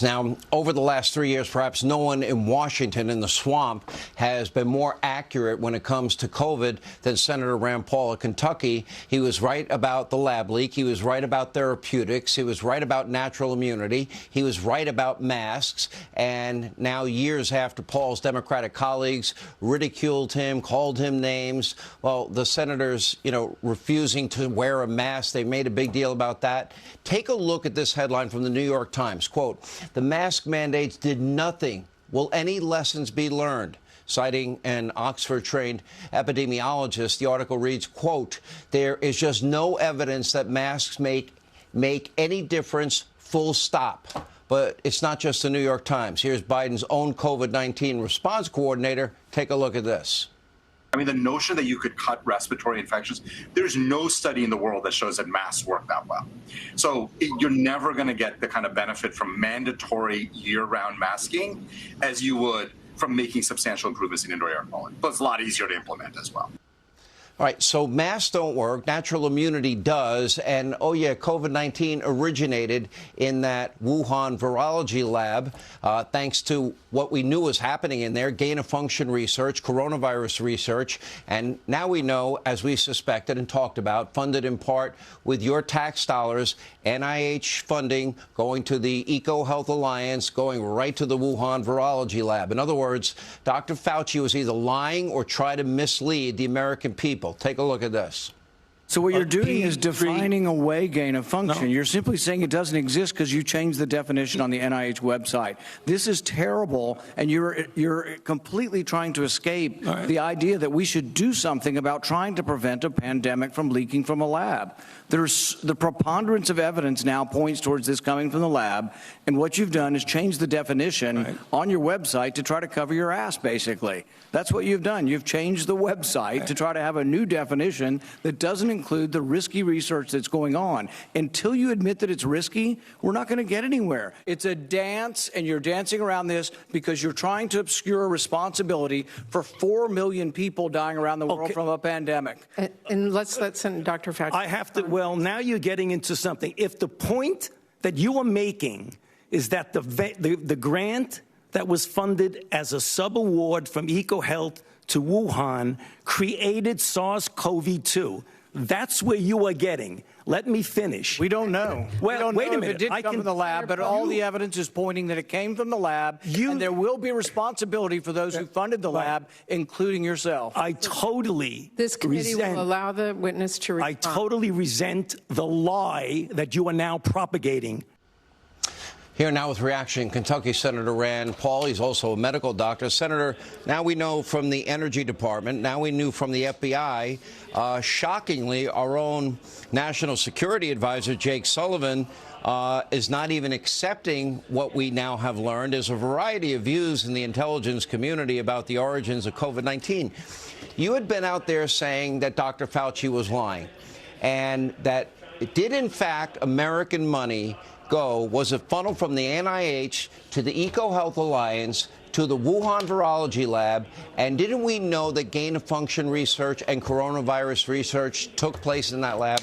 Now, over the last 3 years, perhaps no one in Washington in the swamp has been more accurate when it comes to COVID than Senator Rand Paul of Kentucky. He was right about the lab leak. He was right about therapeutics. He was right about natural immunity. He was right about masks. And now, years after Paul's Democratic colleagues ridiculed him, called him names, well, the senators, refusing to wear a mask, they made a big deal about that. Take a look at this headline from the New York Times. Quote, "The mask mandates did nothing. Will any lessons be learned?" Citing an Oxford-trained epidemiologist, the article reads, quote, "There is just no evidence that masks make any difference, full stop." But it's not just the New York Times. Here's Biden's own COVID-19 response coordinator. Take a look at this. I mean, the notion that you could cut respiratory infections, there's no study in the world that shows that masks work that well. So you're never going to get the kind of benefit from mandatory year-round masking as you would from making substantial improvements in indoor air quality. But it's a lot easier to implement as well. All right, so masks don't work. Natural immunity does. And, oh, yeah, COVID-19 originated in that Wuhan virology lab, thanks to what we knew was happening in there, gain-of-function research, coronavirus research. And now we know, as we suspected and talked about, funded in part with your tax dollars, NIH funding going to the EcoHealth Alliance, going right to the Wuhan virology lab. In other words, Dr. Fauci was either lying or trying to mislead the American people. Take a look at this. So what you're doing is defining away gain of function. No. You're simply saying it doesn't exist because you changed the definition on the NIH website. This is terrible, and you're completely trying to escape the idea that we should do something about trying to prevent a pandemic from leaking from a lab. There's the preponderance of evidence now points towards this coming from the lab, and what you've done is change the definition on your website to try to cover your ass, basically. That's what you've done. You've changed the website to try to have a new definition that doesn't include the risky research that's going on. Until you admit that it's risky, we're not going to get anywhere. It's a dance, and you're dancing around this because you're trying to obscure responsibility for 4 million people dying around the world from a pandemic. And let's let Dr. Fauci. I have to. Well, now you're getting into something. If the point that you are making is that the grant that was funded as a sub-award from EcoHealth to Wuhan created SARS-CoV-2, that's where you are getting. Let me finish. We don't know. Well, wait a minute. It did come from the lab, but all the evidence is pointing that it came from the lab, and there will be responsibility for those who funded the lab, including yourself. I totally This committee will allow the witness to respond. I totally resent the lie that you are now propagating. Here now with reaction, Kentucky Senator Rand Paul. He's also a medical doctor. Senator, now we know from the Energy Department, now we knew from the FBI, shockingly, our own National Security Advisor, Jake Sullivan, is not even accepting what we now have learned. There's a variety of views in the intelligence community about the origins of COVID-19. You had been out there saying that Dr. Fauci was lying and that it did, in fact, American money was a funnel from the NIH to the EcoHealth Alliance to the Wuhan virology lab, and didn't we know that gain-of-function research and coronavirus research took place in that lab?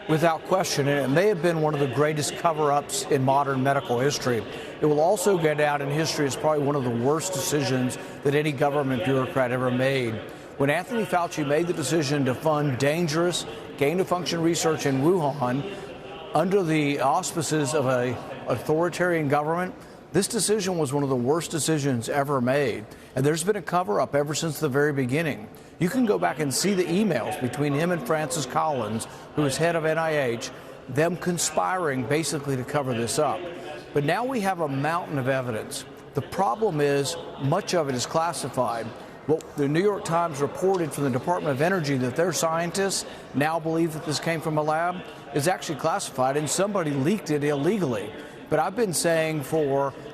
Without question, and it may have been one of the greatest cover-ups in modern medical history. It will also go down in history as probably one of the worst decisions that any government bureaucrat ever made. When Anthony Fauci made the decision to fund dangerous gain-of-function research in Wuhan, under the auspices of an authoritarian government, this decision was one of the worst decisions ever made. And there's been a cover-up ever since the very beginning. You can go back and see the emails between him and Francis Collins, who is head of NIH, them conspiring basically to cover this up. But now we have a mountain of evidence. The problem is much of it is classified. Well, the New York Times reported from the Department of Energy that their scientists now believe that this came from a lab is actually classified, and somebody leaked it illegally. But I've been saying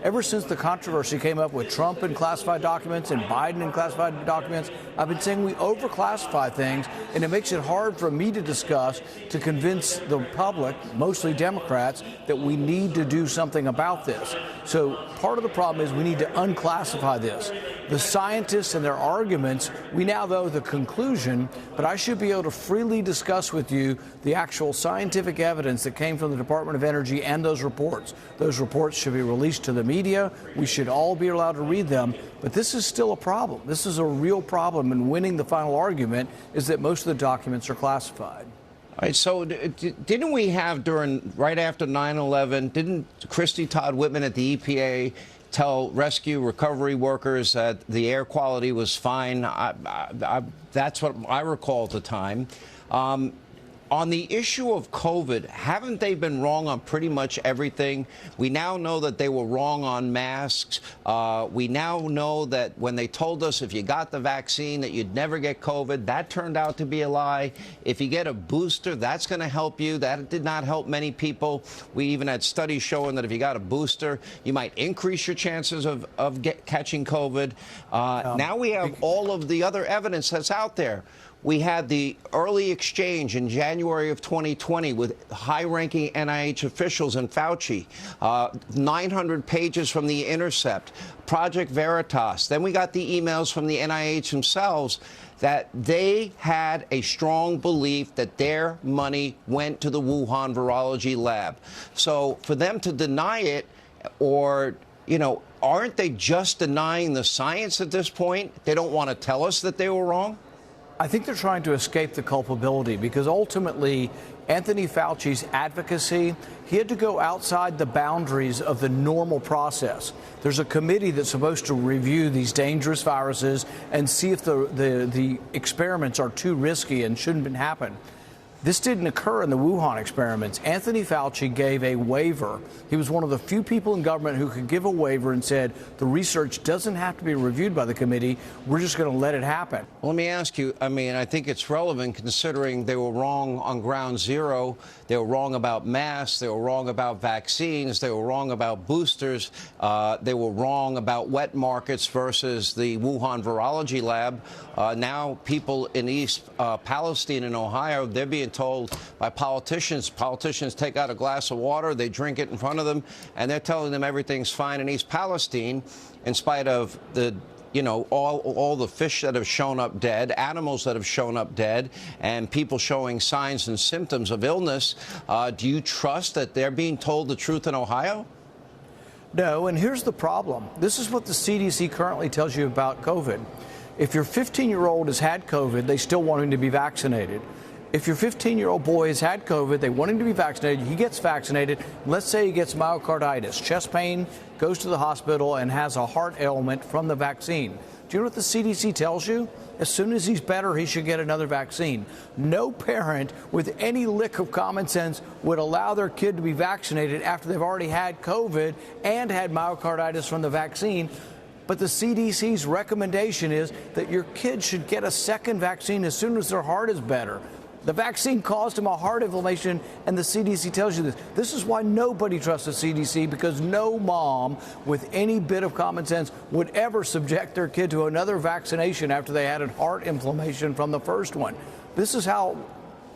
ever since the controversy came up with Trump and classified documents and Biden and classified documents, I've been saying we overclassify things, and it makes it hard for me to discuss, to convince the public, mostly Democrats, that we need to do something about this. So part of the problem is we need to unclassify this. The scientists and their arguments, we now know the conclusion, but I should be able to freely discuss with you the actual scientific evidence that came from the Department of Energy and those reports. Those reports should be released to the media. We should all be allowed to read them. But this is still a problem. This is a real problem, and winning the final argument is that most of the documents are classified. All right, so didn't we have right after 9/11, didn't Christy Todd Whitman at the EPA tell rescue recovery workers that the air quality was fine? That's what I recall at the time. On the issue of COVID, haven't they been wrong on pretty much everything? We now know that they were wrong on masks. We now know that when they told us if you got the vaccine that you'd never get COVID, that turned out to be a lie. If you get a booster, that's going to help you. That did not help many people. We even had studies showing that if you got a booster, you might increase your chances of catching COVID. Now we have all of the other evidence that's out there. We had the early exchange in January of 2020 with high-ranking NIH officials and Fauci, 900 pages from The Intercept, Project Veritas. Then we got the emails from the NIH themselves that they had a strong belief that their money went to the Wuhan virology lab. So for them to deny it, or, aren't they just denying the science at this point? They don't want to tell us that they were wrong? I think they're trying to escape the culpability because ultimately Anthony Fauci's advocacy, he had to go outside the boundaries of the normal process. There's a committee that's supposed to review these dangerous viruses and see if the experiments are too risky and shouldn't happen. This didn't occur in the Wuhan experiments. Anthony Fauci gave a waiver. He was one of the few people in government who could give a waiver and said the research doesn't have to be reviewed by the committee. We're just going to let it happen. Well, let me ask you, I think it's relevant considering they were wrong on ground zero. They were wrong about masks. They were wrong about vaccines. They were wrong about boosters. They were wrong about wet markets versus the Wuhan virology lab. Now people in East Palestine and Ohio, they're being told by politicians take out a glass of water, they drink it in front of them, and they're telling them everything's fine in East Palestine, in spite of the all the fish that have shown up dead, animals that have shown up dead, and people showing signs and symptoms of illness. Do you trust that they're being told the truth in Ohio? No, and here's the problem. This is what the CDC currently tells you about COVID. If your 15-year-old has had COVID, they still want him to be vaccinated. If your 15-year-old boy has had COVID, they want him to be vaccinated, he gets vaccinated. Let's say he gets myocarditis, chest pain, goes to the hospital, and has a heart ailment from the vaccine. Do you know what the CDC tells you? As soon as he's better, he should get another vaccine. No parent with any lick of common sense would allow their kid to be vaccinated after they've already had COVID and had myocarditis from the vaccine. But the CDC's recommendation is that your kid should get a second vaccine as soon as their heart is better. The vaccine caused him a heart inflammation, and the CDC tells you this. This is why nobody trusts the CDC, because no mom with any bit of common sense would ever subject their kid to another vaccination after they had a heart inflammation from the first one. This is how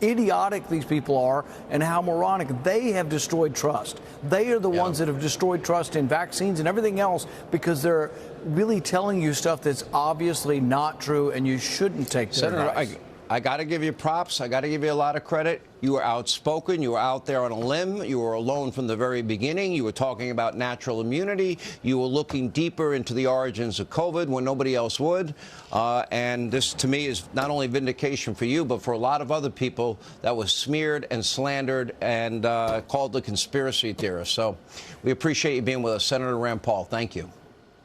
idiotic these people are and how moronic. They have destroyed trust. They are the ones that have destroyed trust in vaccines and everything else because they're really telling you stuff that's obviously not true, and you shouldn't take their advice. I got to give you props. I got to give you a lot of credit. You were outspoken. You were out there on a limb. You were alone from the very beginning. You were talking about natural immunity. You were looking deeper into the origins of COVID when nobody else would. And this, to me, is not only vindication for you, but for a lot of other people that was smeared and slandered and called the conspiracy theorists. So we appreciate you being with us, Senator Rand Paul. Thank you.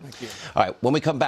Thank you. All right. When we come back.